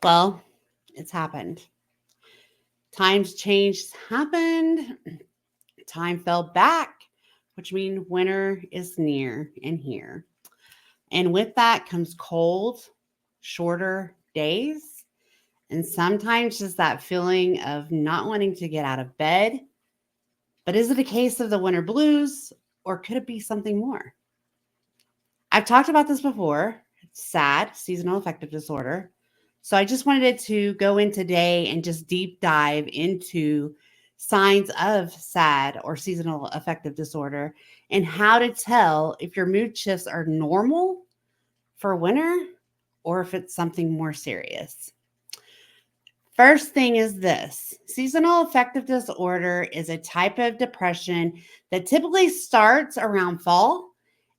Well, it's happened. Times changed happened. Time fell back, which means winter is near and here. And with that comes cold, shorter days, and sometimes just that feeling of not wanting to get out of bed. But is it a case of the winter blues or could it be something more? I've talked about this before. It's SAD, seasonal affective disorder. So I just wanted to go in today and just deep dive into signs of SAD or seasonal affective disorder and how to tell if your mood shifts are normal for winter or if it's something more serious. First thing is this: seasonal affective disorder is a type of depression that typically starts around fall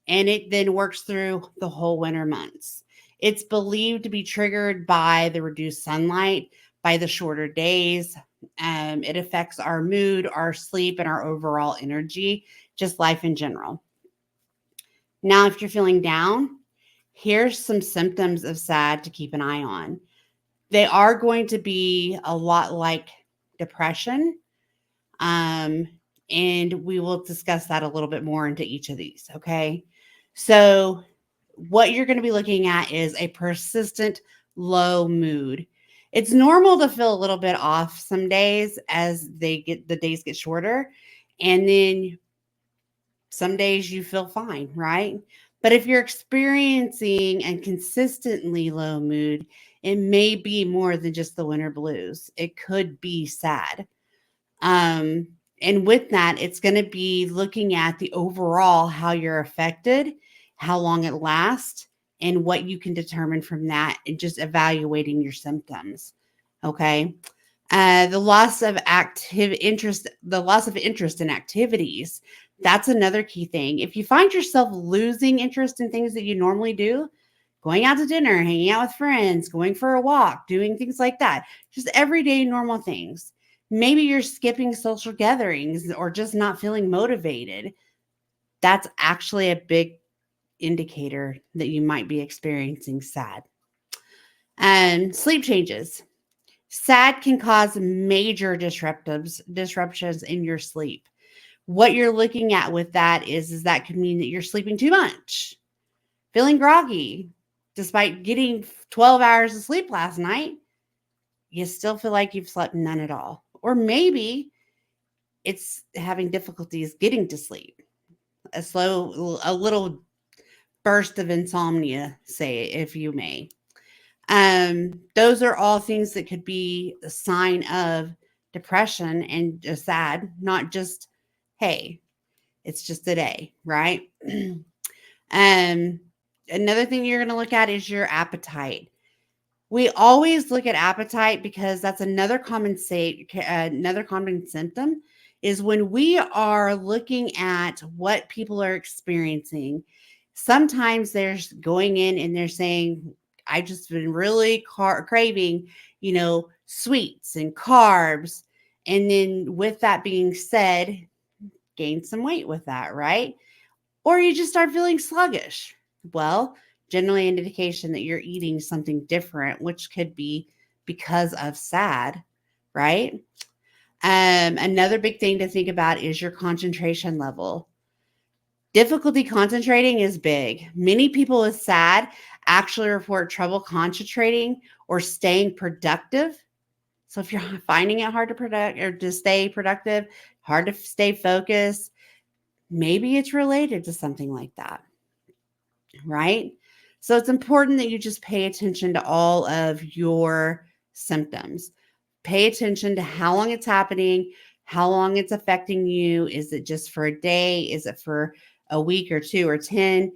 and it then works through the whole winter months. It's believed to be triggered by the reduced sunlight, by the shorter days. It affects our mood, our sleep, and our overall energy, just life in general. Now, if you're feeling down, here's some symptoms of SAD to keep an eye on. They are going to be a lot like depression. Um, and we will discuss that a little bit more into each of these. Okay. So, what you're going to be looking at is a persistent low mood. It's normal to feel a little bit off some days as the days get shorter. And then some days you feel fine, right? But if you're experiencing a consistently low mood, it may be more than just the winter blues. It could be sad. Um, and with that, it's going to be looking at the overall how you're affected, how long it lasts, and what you can determine from that, and just evaluating your symptoms. Okay. The loss of interest in activities. That's another key thing. If you find yourself losing interest in things that you normally do, going out to dinner, hanging out with friends, going for a walk, doing things like that, just everyday normal things. Maybe you're skipping social gatherings or just not feeling motivated. That's actually a big indicator that you might be experiencing SAD. And sleep changes. SAD can cause major disruptions in your sleep. What you're looking at with that is that could mean that you're sleeping too much, feeling groggy, despite getting 12 hours of sleep last night, you still feel like you've slept none at all. Or maybe it's having difficulties getting to sleep, a little burst of insomnia, say, if you may. Those are all things that could be a sign of depression and just sad, not just, hey, it's just a day, right? um, Another thing you're going to look at is your appetite. We always look at appetite because that's another common symptom is when we are looking at what people are experiencing. Sometimes they're going in and they're saying, "I just been really craving, sweets and carbs." And then with that being said, gain some weight with that, right? Or you just start feeling sluggish. Well, generally an indication that you're eating something different, which could be because of SAD, right? Another big thing to think about is your concentration level. Difficulty concentrating is big. Many people with SAD actually report trouble concentrating or staying productive. So if you're finding it hard to product or to stay productive, hard to stay focused, maybe it's related to something like that, right? So it's important that you just pay attention to all of your symptoms. Pay attention to how long it's happening, how long it's affecting you. Is it just for a day? Is it for a week or two or 10?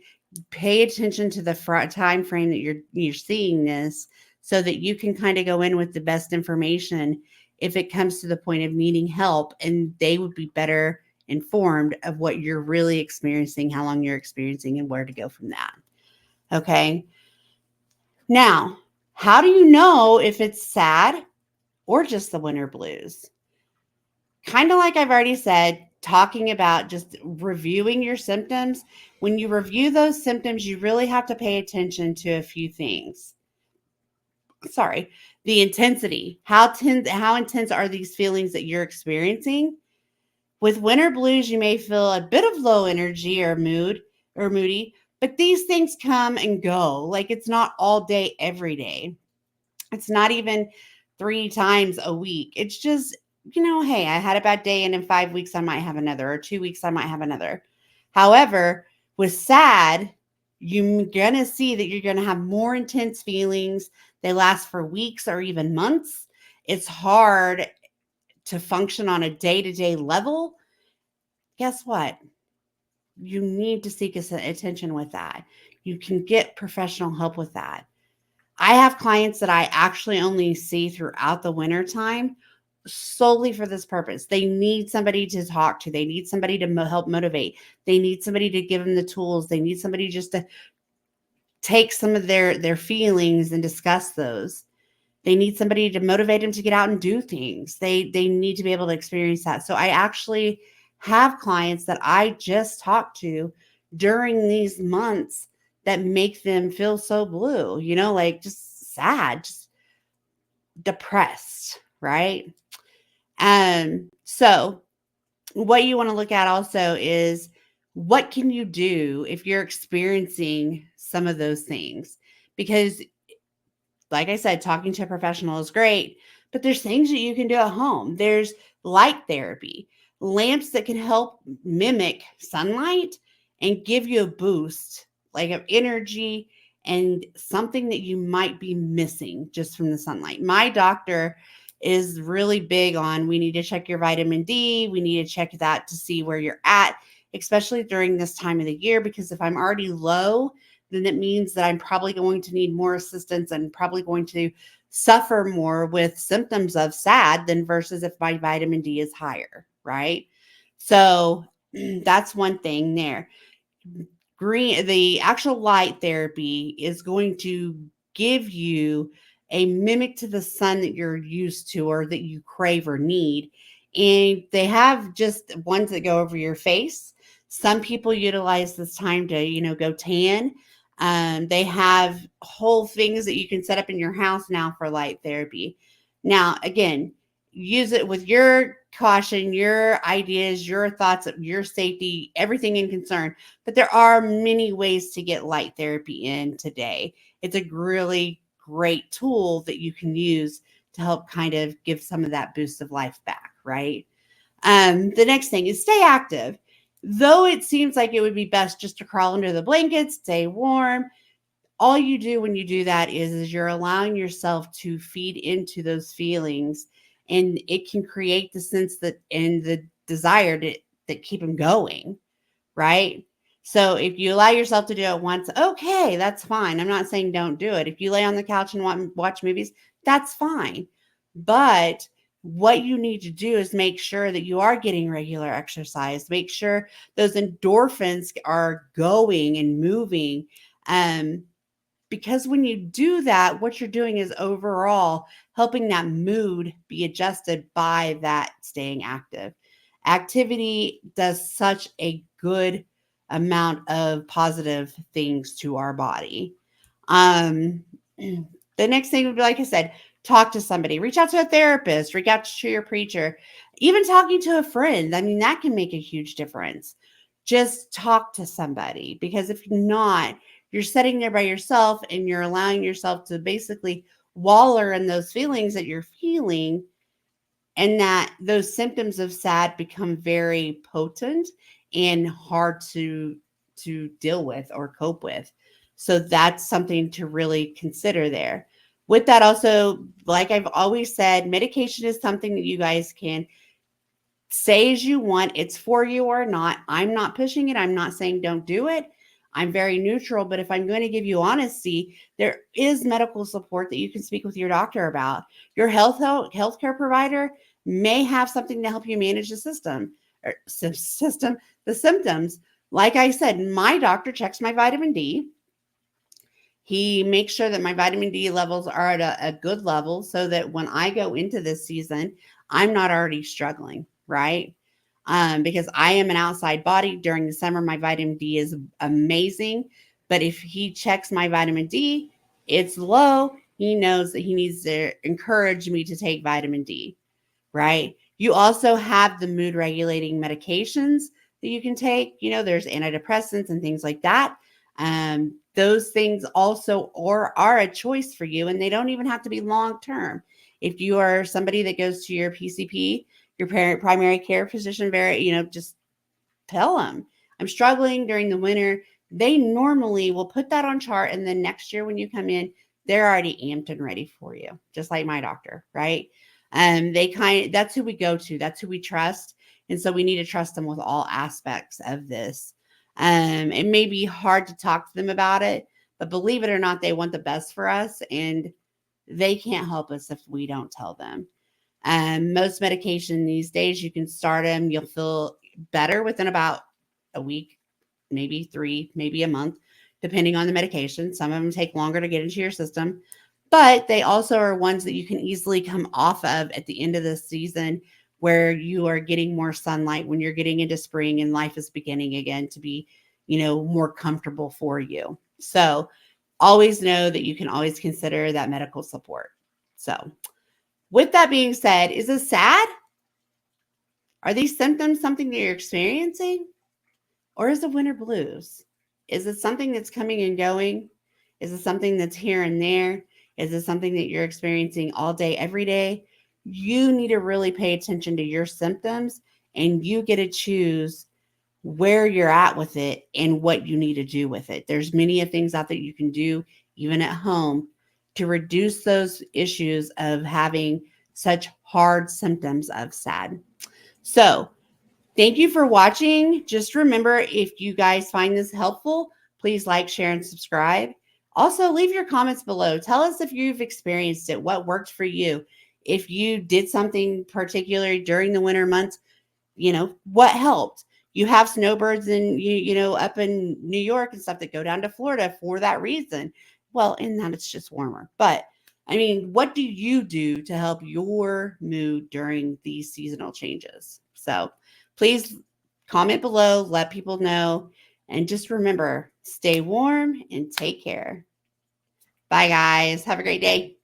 Pay attention to the time frame that you're seeing this so that you can kind of go in with the best information if it comes to the point of needing help, and they would be better informed of what you're really experiencing, how long you're experiencing, and where to go from that. Okay. Now, how do you know if it's SAD or just the winter blues? Kind of like I've already said, talking about just reviewing your symptoms. When you review those symptoms, you really have to pay attention to a few things. sorry, the intensity. How intense are these feelings that you're experiencing? With winter blues, you may feel a bit of low energy or moody, but these things come and go. Like it's not all day every day. It's not even 3 times a week. It's just, hey, I had a bad day and in 5 weeks I might have another, or 2 weeks I might have another. However, with sad, you're going to see that you're going to have more intense feelings. They last for weeks or even months. It's hard to function on a day to day level. Guess what? You need to seek attention with that. You can get professional help with that. I have clients that I actually only see throughout the winter time solely for this purpose. They need somebody to talk to. They need somebody to help motivate. They need somebody to give them the tools. They need somebody just to take some of their feelings and discuss those. They need somebody to motivate them to get out and do things. They need to be able to experience that. So I actually have clients that I just talk to during these months that make them feel so blue, like just sad, just depressed, right? So what you want to look at also is what can you do if you're experiencing some of those things? Because like I said, talking to a professional is great, but there's things that you can do at home. There's light therapy, lamps that can help mimic sunlight and give you a boost, like of energy and something that you might be missing just from the sunlight. My doctor is really big on we need to check your vitamin D. We need to check that to see where you're at, especially during this time of the year, because if I'm already low, then it means that I'm probably going to need more assistance and probably going to suffer more with symptoms of SAD than versus if my vitamin D is higher, right? So that's one thing there. The actual light therapy is going to give you a mimic to the sun that you're used to or that you crave or need. And they have just ones that go over your face. Some people utilize this time to, go tan. They have whole things that you can set up in your house now for light therapy. Now, again, use it with your caution, your ideas, your thoughts of your safety, everything in concern. But there are many ways to get light therapy in today. It's a really great tool that you can use to help kind of give some of that boost of life back, right? The next thing is stay active. Though it seems like it would be best just to crawl under the blankets, stay warm, all you do when you do that is you're allowing yourself to feed into those feelings, and it can create the sense that and the desire to that keep them going, right? So if you allow yourself to do it once, okay, that's fine. I'm not saying don't do it. If you lay on the couch and watch movies, that's fine. But what you need to do is make sure that you are getting regular exercise. Make sure those endorphins are going and moving. Um, because when you do that, what you're doing is overall helping that mood be adjusted by that staying active. Activity does such a good amount of positive things to our body. Um, the next thing would be, like I said, talk to somebody, reach out to a therapist, reach out to your preacher, even talking to a friend. I mean, that can make a huge difference. Just talk to somebody, because if not, you're sitting there by yourself and you're allowing yourself to basically waller in those feelings that you're feeling, and that those symptoms of SAD become very potent and hard to deal with or cope with. So that's something to really consider there. With that also, like I've always said, medication is something that you guys can say as you want. It's for you or not. I'm not pushing it. I'm not saying don't do it. I'm very neutral, but if I'm going to give you honesty, there is medical support that you can speak with your doctor about. Your healthcare provider may have something to help you manage the the symptoms. Like I said, my doctor checks my vitamin D. He makes sure that my vitamin D levels are at a good level so that when I go into this season, I'm not already struggling, right? Because I am an outside body. During the summer, my vitamin D is amazing. But if he checks my vitamin D, it's low, he knows that he needs to encourage me to take vitamin D, right? You also have the mood regulating medications that you can take. There's antidepressants and things like that. Those things also are a choice for you, and they don't even have to be long term. If you are somebody that goes to your PCP, your primary care physician, just tell them I'm struggling during the winter. They normally will put that on chart, and then next year when you come in, they're already amped and ready for you, just like my doctor, right? That's who we go to, that's who we trust. And so we need to trust them with all aspects of this. It may be hard to talk to them about it, but believe it or not, they want the best for us, and they can't help us if we don't tell them. Most medication these days, you can start them, you'll feel better within about a week, maybe 3, maybe a month, depending on the medication. Some of them take longer to get into your system, but they also are ones that you can easily come off of at the end of the season, where you are getting more sunlight, when you're getting into spring and life is beginning again to be, more comfortable for you. So always know that you can always consider that medical support. So with that being said, is it sad? Are these symptoms something that you're experiencing? Or is it winter blues? Is it something that's coming and going? Is it something that's here and there? Is it something that you're experiencing all day, every day? You need to really pay attention to your symptoms, and you get to choose where you're at with it and what you need to do with it. There's many of things out that you can do, even at home, to reduce those issues of having such hard symptoms of SAD. So thank you for watching. Just remember, if you guys find this helpful, please like, share, and subscribe. Also, leave your comments below. Tell us if you've experienced it, what worked for you. If you did something particular during the winter months, what helped. You have snowbirds up in New York and stuff that go down to Florida for that reason. Well, in that it's just warmer. But I mean, what do you do to help your mood during these seasonal changes? So please comment below, let people know, and just remember, stay warm and take care. Bye, guys. Have a great day.